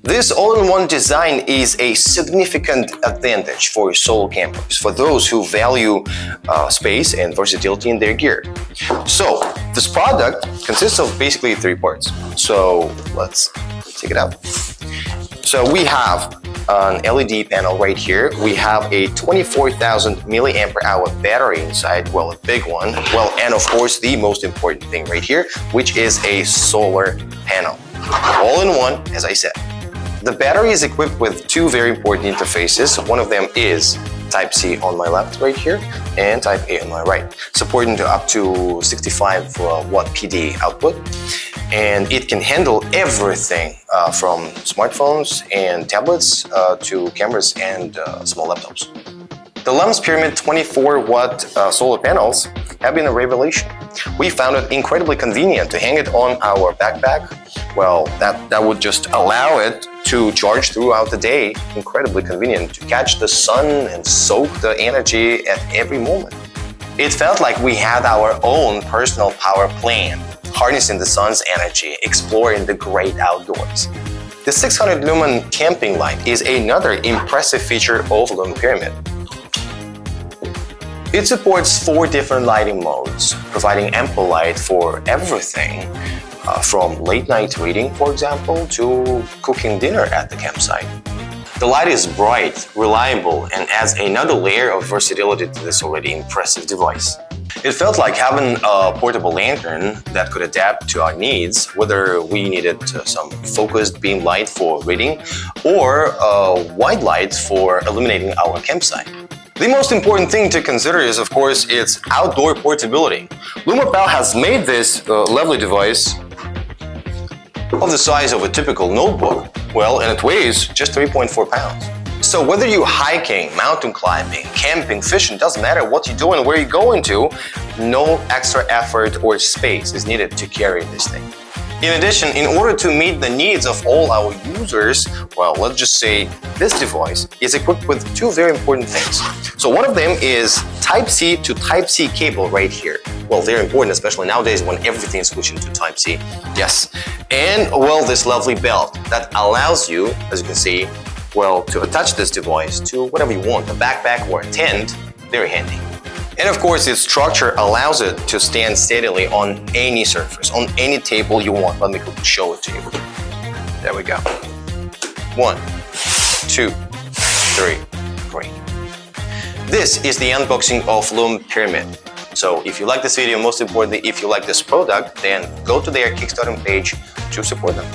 This all-in-one design is a significant advantage for solo campers, for those who value space and versatility in their gear. So, this product consists of basically 3 parts. So, let's take it out. So, we have an LED panel right here. We have a 24,000 milliampere hour battery inside, well, a big one. Well, and of course, the most important thing right here, which is a solar panel. All in one, as I said. The battery is equipped with 2 very important interfaces. One of them is Type-C on my left right here and Type-A on my right, supporting up to 65 watt PD output. And it can handle everything from smartphones and tablets to cameras and small laptops. The Lum Pyramid 24-watt solar panels have been a revelation. We found it incredibly convenient to hang it on our backpack. Well, that would just allow it to charge throughout the day. Incredibly convenient to catch the sun and soak the energy at every moment. It felt like we had our own personal power plant, harnessing the sun's energy, exploring the great outdoors. The 600 lumen camping light is another impressive feature of Lumpyramid. It supports 4 different lighting modes, providing ample light for everything, from late night reading, for example, to cooking dinner at the campsite. The light is bright, reliable, and adds another layer of versatility to this already impressive device. It felt like having a portable lantern that could adapt to our needs, whether we needed some focused beam light for reading or a white light for illuminating our campsite. The most important thing to consider is, of course, its outdoor portability. Lumopal has made this lovely device of the size of a typical notebook, well, and it weighs just 3.4 pounds. So whether you're hiking, mountain climbing, camping, fishing, doesn't matter what you're doing, where you're going to, no extra effort or space is needed to carry this thing. In addition, in order to meet the needs of all our users, well, let's just say this device is equipped with 2 very important things. So one of them is Type-C to Type-C cable right here. Well, very important, especially nowadays when everything is switching to Type-C. Yes. And, well, this lovely belt that allows you, as you can see, well, to attach this device to whatever you want, a backpack or a tent. Very handy. And of course, its structure allows it to stand steadily on any surface, on any table you want. Let me show it to you. There we go. 1, 2, 3. Great. This is the unboxing of Lumpyramid. So if you like this video, most importantly, if you like this product, then go to their Kickstarter page to support them.